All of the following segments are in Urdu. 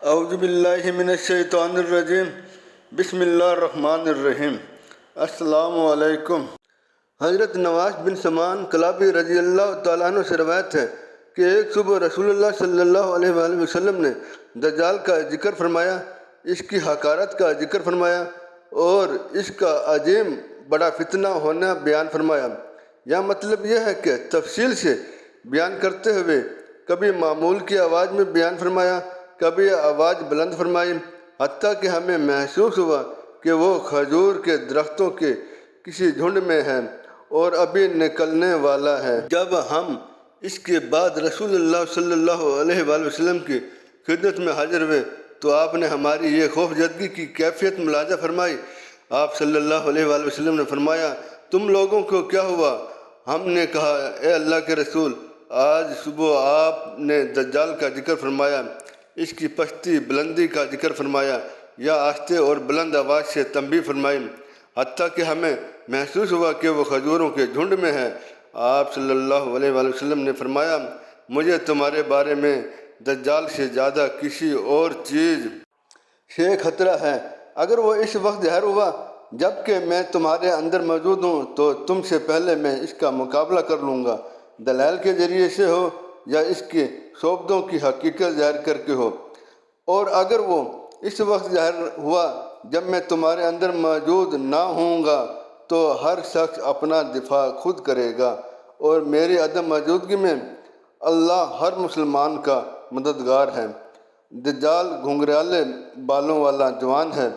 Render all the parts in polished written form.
اعوذ باللہ من الشیطان الرجیم بسم اللہ الرحمن الرحیم۔ السلام علیکم۔ حضرت نواس بن سمان کلابی رضی اللہ تعالیٰ عنہ سے روایت ہے کہ ایک صبح رسول اللہ صلی اللہ علیہ وآلہ وسلم نے دجال کا ذکر فرمایا، اس کی حقارت کا ذکر فرمایا اور اس کا عظیم بڑا فتنہ ہونا بیان فرمایا۔ یہاں مطلب یہ ہے کہ تفصیل سے بیان کرتے ہوئے کبھی معمول کی آواز میں بیان فرمایا، کبھی آواز بلند فرمائی، حتیٰ کہ ہمیں محسوس ہوا کہ وہ کھجور کے درختوں کے کسی جھنڈ میں ہے اور ابھی نکلنے والا ہے۔ جب ہم اس کے بعد رسول اللہ صلی اللہ علیہ وآلہ وسلم کی خدمت میں حاضر ہوئے تو آپ نے ہماری یہ خوف زدگی کی کیفیت ملاحظہ فرمائی۔ آپ صلی اللہ علیہ وآلہ وسلم نے فرمایا، تم لوگوں کو کیا ہوا؟ ہم نے کہا، اے اللہ کے رسول، آج صبح آپ نے دجال کا ذکر فرمایا، اس کی پستی بلندی کا ذکر فرمایا یا آہستہ اور بلند آواز سے تنبیہ فرمائی، حتیٰ کہ ہمیں محسوس ہوا کہ وہ کھجوروں کے جھنڈ میں ہے۔ آپ صلی اللہ علیہ وآلہ وسلم نے فرمایا، مجھے تمہارے بارے میں دجال سے زیادہ کسی اور چیز سے خطرہ ہے۔ اگر وہ اس وقت ظاہر ہوا جب کہ میں تمہارے اندر موجود ہوں تو تم سے پہلے میں اس کا مقابلہ کر لوں گا، دلائل کے ذریعے سے ہو یا اس کے شعبدوں کی حقیقت ظاہر کر کے ہو۔ اور اگر وہ اس وقت ظاہر ہوا جب میں تمہارے اندر موجود نہ ہوں گا تو ہر شخص اپنا دفاع خود کرے گا، اور میری عدم موجودگی میں اللہ ہر مسلمان کا مددگار ہے۔ دجال گھنگریالے بالوں والا جوان ہے،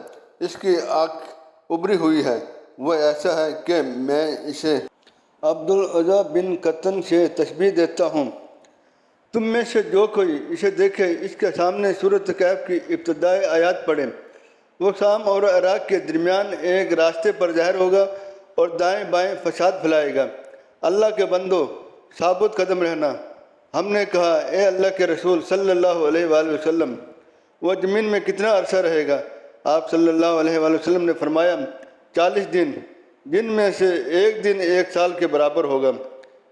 اس کی آنکھ ابری ہوئی ہے، وہ ایسا ہے کہ میں اسے عبدالعزیٰ بن قطن سے تشبیہ دیتا ہوں۔ تم میں سے جو کوئی اسے دیکھے اس کے سامنے سورۃ کہف کی ابتدائی آیات پڑھے۔ وہ شام اور عراق کے درمیان ایک راستے پر ظاہر ہوگا اور دائیں بائیں فساد پھیلائے گا۔ اللہ کے بندو، ثابت قدم رہنا۔ ہم نے کہا، اے اللہ کے رسول صلی اللہ علیہ وآلہ وسلم، وہ زمین میں کتنا عرصہ رہے گا؟ آپ صلی اللہ علیہ وآلہ وسلم نے فرمایا، 40 دن، جن میں سے ایک دن ایک سال کے برابر ہوگا،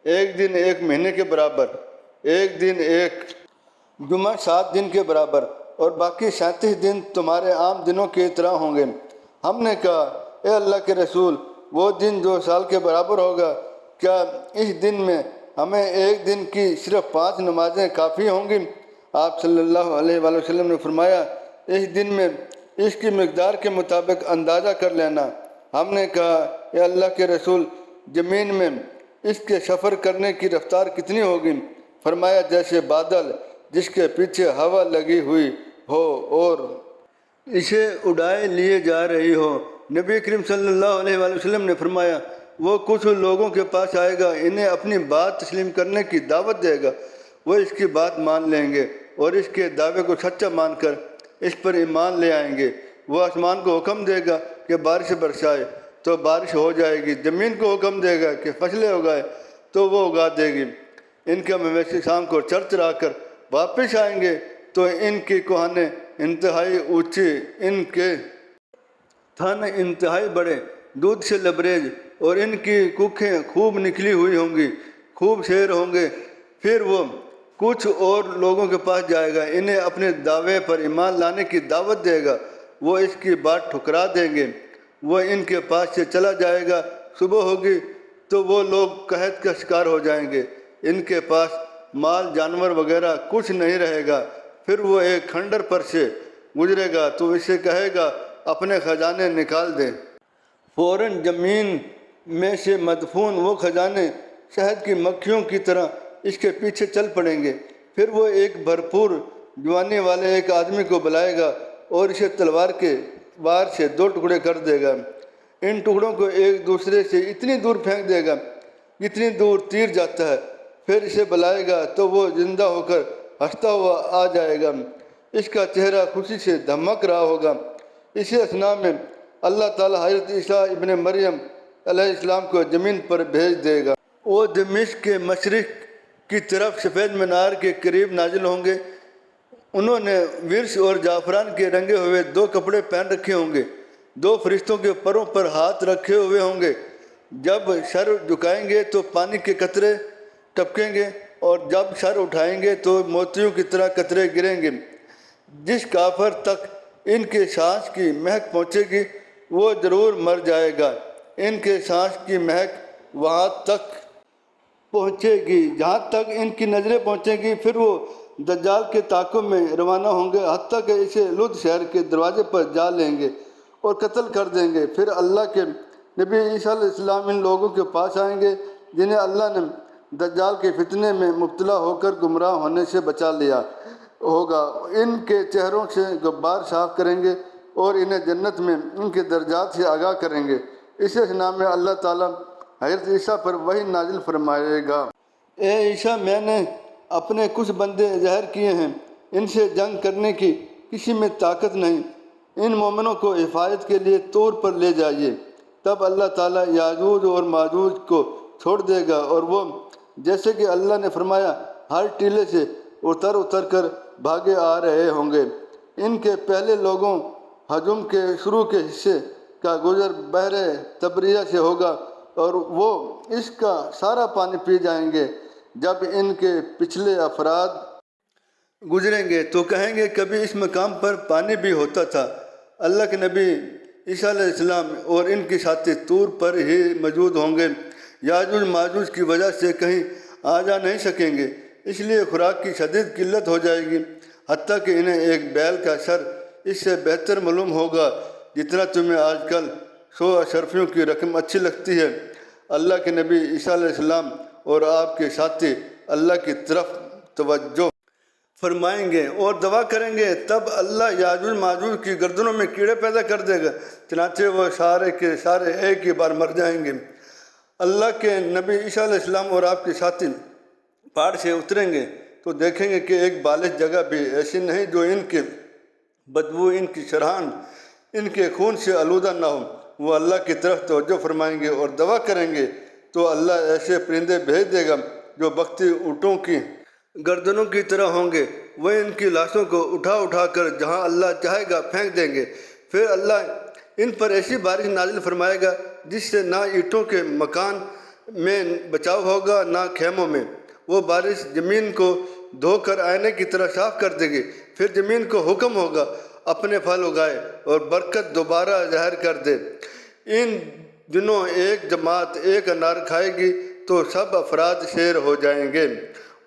ایک دن ایک مہینے کے برابر، ایک دن ایک جمعہ 7 دن کے برابر، اور باقی 37 دن تمہارے عام دنوں کی طرح ہوں گے۔ ہم نے کہا، اے اللہ کے رسول، وہ دن جو سال کے برابر ہوگا، کیا اس دن میں ہمیں ایک دن کی صرف 5 نمازیں کافی ہوں گی؟ آپ صلی اللہ علیہ وآلہ وسلم نے فرمایا، اس دن میں اس کی مقدار کے مطابق اندازہ کر لینا۔ ہم نے کہا، اے اللہ کے رسول، زمین میں اس کے سفر کرنے کی رفتار کتنی ہوگی؟ فرمایا، جیسے بادل جس کے پیچھے ہوا لگی ہوئی ہو اور اسے اڑائے لیے جا رہی ہو۔ نبی کریم صلی اللہ علیہ وآلہ وسلم نے فرمایا، وہ کچھ لوگوں کے پاس آئے گا، انہیں اپنی بات تسلیم کرنے کی دعوت دے گا، وہ اس کی بات مان لیں گے اور اس کے دعوے کو سچا مان کر اس پر ایمان لے آئیں گے۔ وہ آسمان کو حکم دے گا کہ بارش برسائے تو بارش ہو جائے گی، زمین کو حکم دے گا کہ فصلیں اگائے تو وہ اگا دے گی۔ ان کے مویشی شام کو چر چرا کر واپس آئیں گے تو ان کی کوہنیں انتہائی اونچی، ان کے تھن انتہائی بڑے، دودھ سے لبریز، اور ان کی کوکھیں خوب نکلی ہوئی ہوں گی، خوب شیر ہوں گے۔ پھر وہ کچھ اور لوگوں کے پاس جائے گا، انہیں اپنے دعوے پر ایمان لانے کی دعوت دے گا، وہ اس کی بات ٹھکرا دیں گے۔ وہ ان کے پاس سے چلا جائے گا، صبح ہوگی تو وہ لوگ قحط کا شکار ہو جائیں گے، ان کے پاس مال جانور وغیرہ کچھ نہیں رہے گا۔ پھر وہ ایک کھنڈر پر سے گزرے گا تو اسے کہے گا، اپنے خزانے نکال دے۔ فوراً زمین میں سے مدفون وہ خزانے شہد کی مکھیوں کی طرح اس کے پیچھے چل پڑیں گے۔ پھر وہ ایک بھرپور جوانی والے ایک آدمی کو بلائے گا اور اسے تلوار کے وار سے 2 ٹکڑے کر دے گا۔ ان ٹکڑوں کو ایک دوسرے سے اتنی دور پھینک دے گا جتنی دور تیر جاتا ہے، پھر اسے بلائے گا تو وہ زندہ ہو کر ہنستا ہوا آ جائے گا، اس کا چہرہ خوشی سے دھمک رہا ہوگا۔ اسی اثناء میں اللہ تعالیٰ حضرت عیسیٰ ابن مریم علیہ السلام کو زمین پر بھیج دے گا۔ وہ دمشق کے مشرق کی طرف سفید مینار کے قریب نازل ہوں گے۔ انہوں نے ورس اور زعفران کے رنگے ہوئے 2 کپڑے پہن رکھے ہوں گے، 2 فرشتوں کے پروں پر ہاتھ رکھے ہوئے ہوں گے۔ جب سر جھکائیں گے تو پانی کے قطرے ٹپکیں گے، اور جب سر اٹھائیں گے تو موتیوں کی طرح قطرے گریں گے۔ جس کافر تک ان کے سانس کی مہک پہنچے گی وہ ضرور مر جائے گا۔ ان کے سانس کی مہک وہاں تک پہنچے گی جہاں تک ان کی نظریں پہنچیں گی، پھر وہ دجال کے تعاقب میں روانہ ہوں گے حتیٰ کہ اسے لد شہر کے دروازے پر جا لیں گے اور قتل کر دیں گے۔ پھر اللہ کے نبی عیسیٰ علیہ السلام ان لوگوں کے پاس آئیں گے جنہیں اللہ نے دجال کے فتنے میں مبتلا ہو کر گمراہ ہونے سے بچا لیا ہوگا۔ ان کے چہروں سے غبار صاف کریں گے اور انہیں جنت میں ان کے درجات سے آگاہ کریں گے۔ اس اسنا میں اللہ تعالیٰ حضرت عیسیٰ پر وحی نازل فرمائے گا۔ اے عیسیٰ، میں نے اپنے کچھ بندے ظاہر کیے ہیں، ان سے جنگ کرنے کی کسی میں طاقت نہیں، ان مومنوں کو حفاظت کے لیے طور پر لے جائیے۔ تب اللہ تعالیٰ یاجوج اور ماجوج کو چھوڑ دے گا اور وہ جیسے کہ اللہ نے فرمایا ہر ٹیلے سے اتر اتر کر بھاگے آ رہے ہوں گے۔ ان کے پہلے لوگوں ہجوم کے شروع کے حصے کا گزر بحر تبریہ سے ہوگا اور وہ اس کا سارا پانی پی جائیں گے۔ جب ان کے پچھلے افراد گزریں گے تو کہیں گے کبھی اس مقام پر پانی بھی ہوتا تھا۔ اللہ کے نبی عیسیٰ علیہ السلام اور ان کے ساتھی طور پر ہی موجود ہوں گے۔ یاجوج ماجوج کی وجہ سے کہیں آ جا نہیں سکیں گے، اس لیے خوراک کی شدید قلت ہو جائے گی، حتیٰ کہ انہیں ایک بیل کا سر اس سے بہتر معلوم ہوگا جتنا تمہیں آج کل 100 اشرفیوں کی رقم اچھی لگتی ہے۔ اللہ کے نبی عیسیٰ علیہ السلام اور آپ کے ساتھی اللہ کی طرف توجہ فرمائیں گے اور دعا کریں گے، تب اللہ یاجوج ماجوج کی گردنوں میں کیڑے پیدا کر دے گا، چنانچہ وہ سارے کے سارے ایک ہی بار مر جائیں گے۔ اللہ کے نبی عیسیٰ علیہ السلام اور آپ کے ساتھی پہاڑ سے اتریں گے تو دیکھیں گے کہ ایک بالش جگہ بھی ایسی نہیں جو ان کی بدبو، ان کی شرحان، ان کے خون سے آلودہ نہ ہو۔ وہ اللہ کی طرف توجہ فرمائیں گے اور دعا کریں گے تو اللہ ایسے پرندے بھیج دے گا جو بگتی اونٹوں کی گردنوں کی طرح ہوں گے، وہ ان کی لاشوں کو اٹھا اٹھا کر جہاں اللہ چاہے گا پھینک دیں گے۔ پھر اللہ ان پر ایسی بارش نازل فرمائے گا جس سے نہ اینٹوں کے مکان میں بچاؤ ہوگا نہ خیموں میں۔ وہ بارش زمین کو دھو کر آئینے کی طرح صاف کر دے گی۔ پھر زمین کو حکم ہوگا اپنے پھل اگائے اور برکت دوبارہ ظاہر کر دے۔ ان دنوں ایک جماعت ایک انار کھائے گی تو سب افراد شیر ہو جائیں گے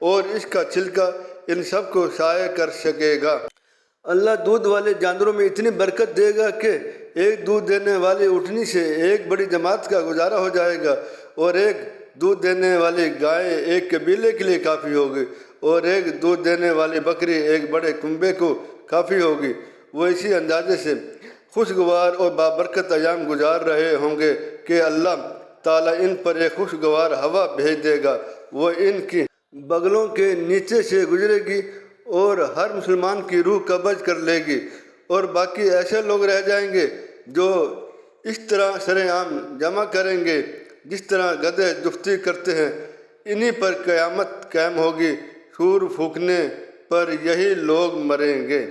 اور اس کا چھلکا ان سب کو سایہ کر سکے گا۔ اللہ دودھ والے جانوروں میں اتنی برکت دے گا کہ ایک دودھ دینے والی اونٹنی سے ایک بڑی جماعت کا گزارا ہو جائے گا، اور ایک دودھ دینے والی گائے ایک قبیلے کے لیے کافی ہوگی، اور ایک دودھ دینے والی بکری ایک بڑے کنبے کو کافی ہوگی۔ وہ اسی اندازے سے خوشگوار اور بابرکت ایام گزار رہے ہوں گے کہ اللہ تعالیٰ ان پر ایک خوشگوار ہوا بھیج دے گا، وہ ان کی بغلوں کے نیچے سے گزرے گی اور ہر مسلمان کی روح قبض کر لے گی، اور باقی ایسے لوگ رہ جائیں گے جو اس طرح سر عام جمع کریں گے جس طرح گدھے جفتی کرتے ہیں۔ انہی پر قیامت قائم ہوگی، سور پھونکنے پر یہی لوگ مریں گے۔